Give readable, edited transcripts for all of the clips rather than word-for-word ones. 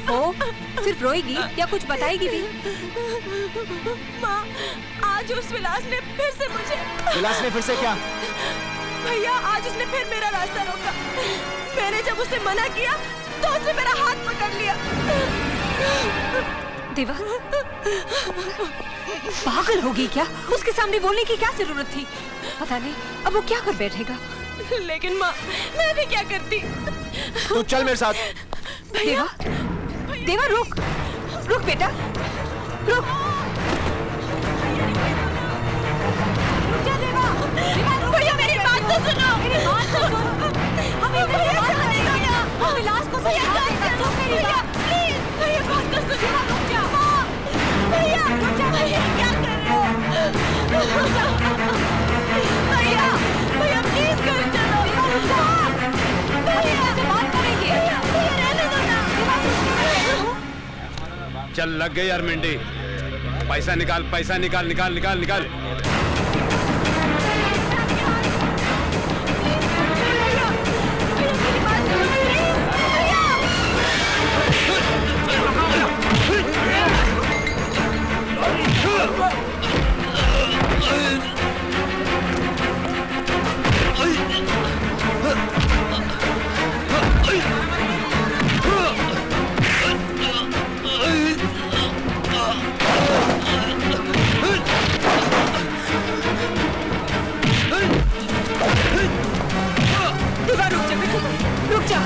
वो सिर्फ रोएगी या कुछ बताएगी भी? माँ, आज उस विलास ने फिर से मुझे। विलास ने फिर से क्या? भैया, आज उसने फिर मेरा रास्ता रोका। मैंने जब उसे मना किया तो उसने मेरा हाथ पकड़ लिया। देवा, पागल होगी क्या? उसके सामने बोलने की क्या जरूरत थी? पता नहीं अब वो क्या कर बैठेगा। लेकिन माँ, मैं भी क्या करती? तू चल मेरे साथ। देवा, देवा रुक, रुक बेटा, रुक। रुक जा देवा, भैया मेरी बात तो सुनो। मेरी बात तो सुनो। हमें हम विलास को समझा देगा। सुन मेरी बात, प्लीज। भैया बात तो सुनो। रुक जा। भैया, रुक जा। भैया क्या कर रहे हो? भैया, भैया प्लीज घर चलो। भैया से बात करेंगे। भैया रहने दो ना। चल लग गई यार मिंडी। पैसा निकाल, पैसा निकाल, निकाल निकाल निकाल। रुक जा।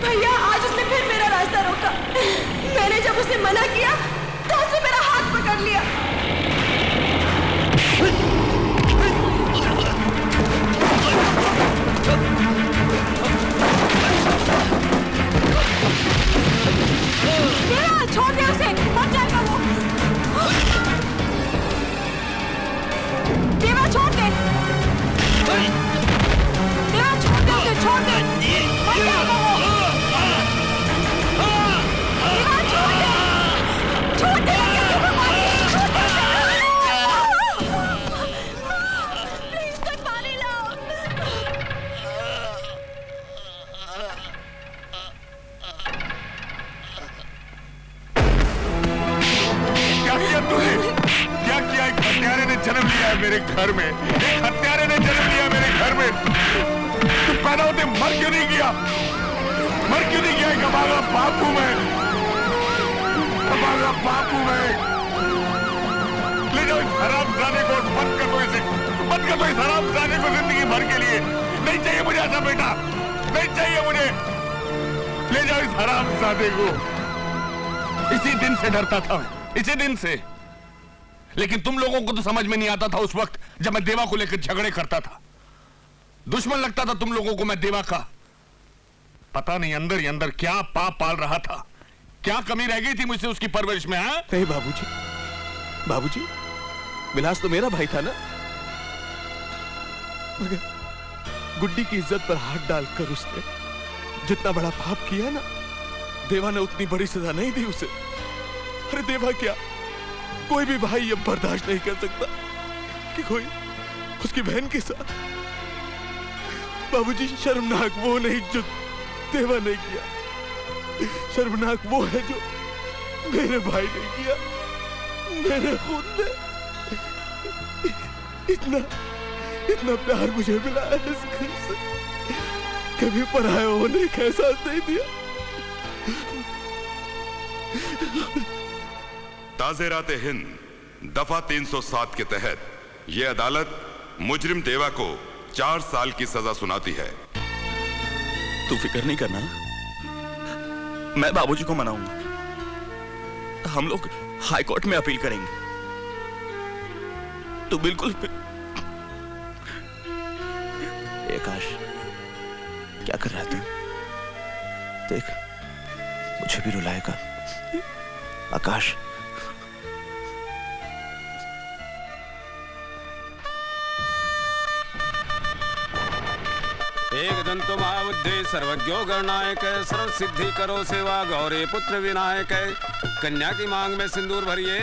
भैया, आज उसने फिर मेरा रास्ता रोका। मैंने जब उसे मना किया तो उसने मेरा हाथ पकड़ लिया। देवा, छोड़ दे उसे, मर जाएगा वो। देवा छोड़ दे। देवा छोड़ दे उसे, छोड़ दे, मर जाएगा वो। देवा छोड़ दे, छोड़ दे। प्लीज कोई पानी लाओ। क्या किया तूने? क्या किया? एक हत्यारे ने जन्म लिया है मेरे घर में। एक हत्यारे ने जन्म लिया मेरे घर में। तू पैदा होते मर क्यों नहीं किया? मर क्यों नहीं किया? एक अभागा बाप हूं मैं, अभागा बाप हूं मैं। ले जाओ इस हरामजादे को, बंद कर दो इसे, बंद कर दो इस हरामजादे को जिंदगी भर के लिए। नहीं चाहिए मुझे ऐसा बेटा, नहीं चाहिए मुझे। ले जाओ इस हरामजादे को। इसी दिन से डरता था मैं, इसी दिन से। लेकिन तुम लोगों को तो समझ में नहीं आता था उस वक्त जब मैं देवा को लेकर झगड़े करता था। दुश्मन लगता था तुम लोगों को मैं देवा का। पता नहीं अंदर ही अंदर क्या पाप पाल रहा था, क्या कमी रह गई थी मुझसे उसकी परवरिश में। हाँ नहीं बाबूजी, बाबूजी, विलास तो मेरा भाई था ना। मगर गुड्डी की इज्जत पर हाथ डालकर उसने जितना बड़ा पाप किया ना, देवा ने उतनी बड़ी सजा नहीं दी उसे। अरे देवा क्या, कोई भी भाई अब बर्दाश्त नहीं कर सकता कि कोई उसकी बहन के साथ। बाबूजी, शर्मनाक वो नहीं जो देवा ने किया, शर्मनाक वो है जो मेरे भाई ने किया, मेरे खुद ने। इतना प्यार मुझे मिला है इस घर से, कभी पराया होने का एहसास नहीं दिया। ताज़ेराते हिंद दफा 307 के तहत यह अदालत मुजरिम देवा को 4 साल की सजा सुनाती है। तू फिक्र नहीं करना, मैं बाबूजी को मनाऊंगा। हम लोग हाई कोर्ट में अपील करेंगे। तू बिल्कुल आकाश, क्या कर रहा है तू? देख, मुझे भी रुलाएगा आकाश। एक दंतो महाबुद्धि सर्वज्ञो गणनायक सर्व सिद्धि करो सेवा गौरी पुत्र विनायक कन्या की मांग में सिंदूर भरिए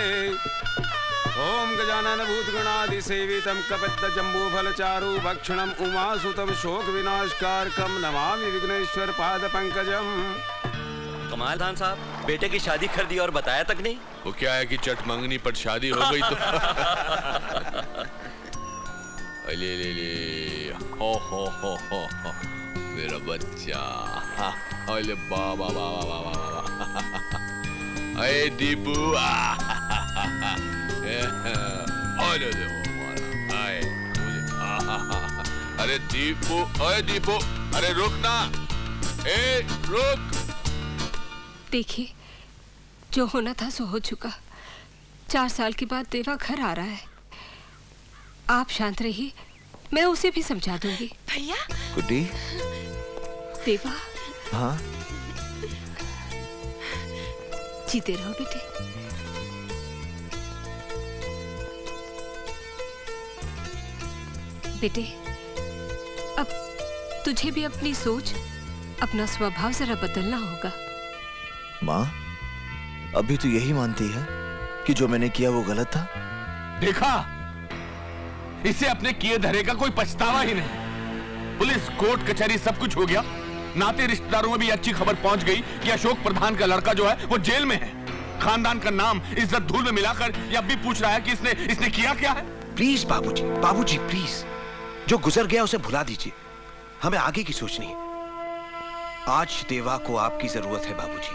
ओम गजानन भूत गणादि सेवितम कपित जम्बू फल चारु भक्षणम उमासुतम शोक विनाशकारकम नमामि विघ्नेश्वर पाद पंकजम। कमाल खान साहब, बेटे की शादी कर दी और बताया तक नहीं। वो क्या है कि चट मंगनी पर शादी हो गई तो ले ले ले हो मेरा बच्चा, अरे बाबा बाबा बाबा अरे दीपू अरे दीपू, अरे दीपू, अरे रुक ना, ए रुक। देखिए, जो होना था सो हो चुका। 4 साल के बाद देवा घर आ रहा है। आप शांत रहिए, मैं उसे भी समझा दूंगी। भैया गुड्डी। देवा। हाँ जीते रहो बेटे। बेटे, अब तुझे भी अपनी सोच, अपना स्वभाव जरा बदलना होगा। माँ, अभी तो यही मानती है कि जो मैंने किया वो गलत था। देखा, इसे अपने किए धरे का कोई पछतावा ही नहीं। पुलिस, कोर्ट कचहरी सब कुछ हो गया, नाते रिश्तेदारों में भी अच्छी खबर पहुंच गई कि अशोक प्रधान का लड़का जो है वो जेल में है। खानदान का नाम, इज्जत धूल में मिलाकर ये अब भी पूछ रहा है कि इसने किया क्या है। प्लीज बाबूजी, बाबूजी प्लीज, जो गुजर गया उसे भुला दीजिए, हमें आगे की सोचनी है। आज देवा को आपकी जरूरत है बाबूजी,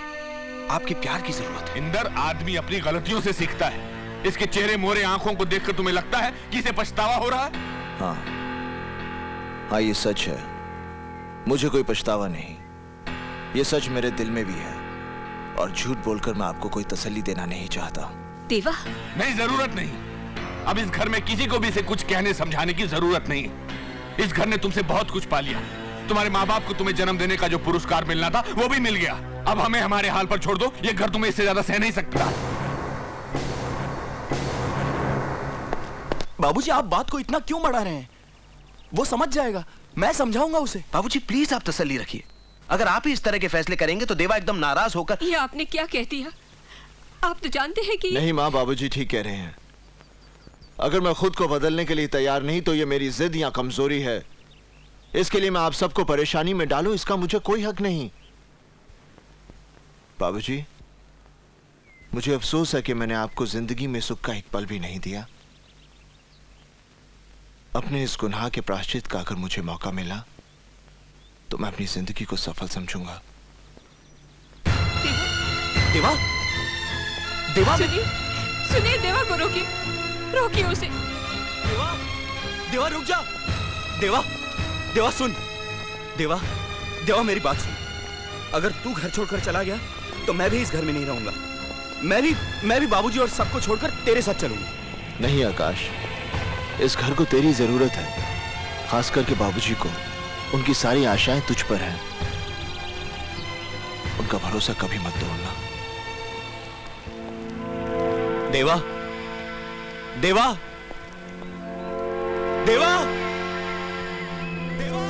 आपके प्यार की जरूरत है। इंदर, आदमी अपनी गलतियों से सीखता है। इसके चेहरे मोरे आंखों को देखकर तुम्हें लगता है कि इसे पछतावा हो रहा है? हाँ, ये सच है। मुझे कोई पछतावा नहीं, ये सच मेरे दिल में भी है, और झूठ बोलकर मैं आपको कोई तसल्ली देना नहीं चाहता। देवा, नहीं, जरूरत नहीं। अब इस घर में किसी को भी इसे कुछ कहने समझाने की जरूरत नहीं। इस घर ने तुमसे बहुत कुछ पा लिया। तुम्हारे माँ बाप को तुम्हें जन्म देने का जो पुरस्कार मिलना था वो भी मिल गया। अब हमें हमारे हाल पर छोड़ दो, ये घर तुम्हें इससे ज्यादा सह नहीं सकता। बाबूजी, आप बात को इतना क्यों बढ़ा रहे हैं? वो समझ जाएगा, मैं समझाऊंगा उसे। बाबूजी प्लीज आप तसल्ली रखिए, अगर आप ही इस तरह के फैसले करेंगे तो देवा एकदम नाराज होकर। ये आपने क्या कह दिया? आप तो जानते हैं कि नहीं माँ, बाबूजी ठीक कह रहे हैं। अगर मैं खुद को बदलने के लिए तैयार नहीं तो ये मेरी जिद या कमजोरी है। इसके लिए मैं आप सबको परेशानी में डालूं, इसका मुझे कोई हक नहीं। बाबूजी, मुझे अफसोस है कि मैंने आपको जिंदगी में सुख का एक पल भी नहीं दिया। अपने इस गुनाह के प्रायश्चित का अगर मुझे मौका मिला तो मैं अपनी जिंदगी को सफल समझूंगा। देवा, देवा, सुनिए, देवा को रोकिए उसे। देवा, देवा रुक जा। देवा, देवा सुन। देवा, देवा मेरी बात सुन। अगर तू घर छोड़कर चला गया तो मैं भी इस घर में नहीं रहूंगा। मैं भी बाबूजी और सबको छोड़कर तेरे साथ चलूंगा। नहीं आकाश, इस घर को तेरी जरूरत है, खास करके बाबूजी को। उनकी सारी आशाएं तुझ पर हैं। उनका भरोसा कभी मत तोड़ना। देवा, देवा, देवा, देवा,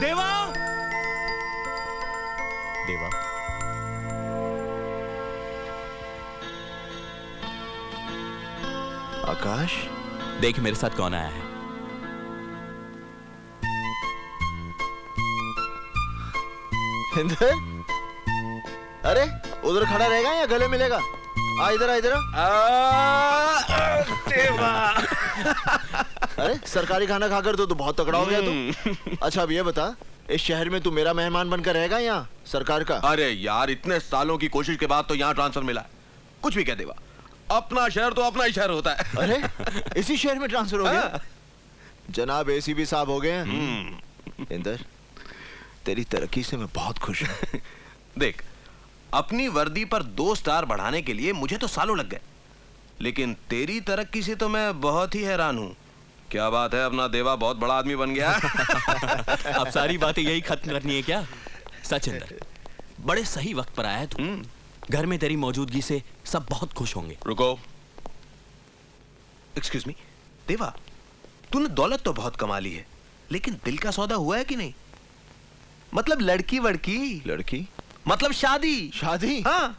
देवा, देवा। आकाश, देख मेरे साथ कौन आया है। इंदर, अरे उधर खड़ा रहेगा या गले मिलेगा? आ इधर आ, इधर अरे सरकारी खाना खाकर तो बहुत तगड़ा हो गया तू। अच्छा अब ये बता, इस शहर में तू मेरा मेहमान बनकर रहेगा या सरकार का? अरे यार, इतने सालों की कोशिश के बाद तो यहाँ ट्रांसफर मिला है। कुछ भी कह देवा, अपना शहर तो अपना ही शहर होता है। अरे इसी शहर में ट्रांसफर हो गया? जनाब एसीपी साहब हो गए हैं। इंदर, तेरी तरक्की से मैं बहुत खुश हूँ। देख, अपनी वर्दी पर 2 स्टार बढ़ाने के लिए मुझे तो सालों लग गए, लेकिन तेरी तरक्की से तो मैं बहुत ही हैरान हूँ। क्या बात है, अपना देवा बहुत बड़ा आदमी बन गया। अब सारी बातें यही खत्म करनी है क्या? सचिंदर, बड़े सही वक्त पर आया है तू। घर में तेरी मौजूदगी से सब बहुत खुश होंगे। रुको, एक्सक्यूज मी, देवा, तूने दौलत तो बहुत कमा ली है, लेकिन दिल का सौदा हुआ है कि नहीं? मतलब लड़की वड़की, लड़की? मतलब शादी। शादी? हाँ।